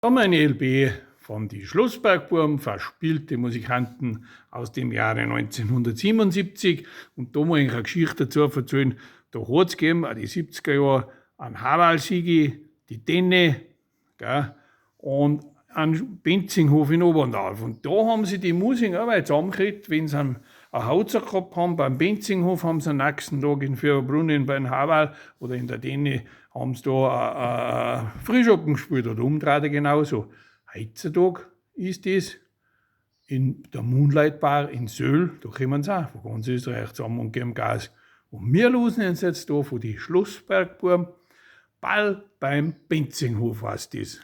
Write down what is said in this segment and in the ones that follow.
Da haben wir eine LP von die Schlossbergbuben, verspielte Musikanten aus dem Jahre 1977. Und da muss ich eine Geschichte dazu erzählen. Da hat es gegeben, auch die 70er Jahre, einen Haval-Sigi, die Tenne, gell, und einen Benzinghof in Oberndorf. Und da haben sie die Musiker auch zusammengekriegt, wenn sie einen Hauzer gehabt haben. Beim Benzinghof haben sie am nächsten Tag in Fürbrunn beim Haval oder in der Tenne haben sie da Frühschoppen gespielt oder umdrehen genauso. Heutzutage ist das in der Moonlight Bar in Söhl, da kommen sie auch von ganz Österreich zusammen und geben Gas. Und wir losen uns jetzt da von die Schlossbergbuben. Ball beim Benzinghof heißt das.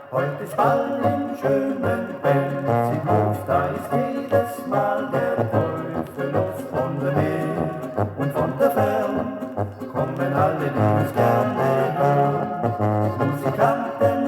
Heute ist Ball im schönen Benzinghof, da ist jedes Mal der Teufel los von der Nähe und von der Fern kommen alle, die uns gerne hören. Musikanten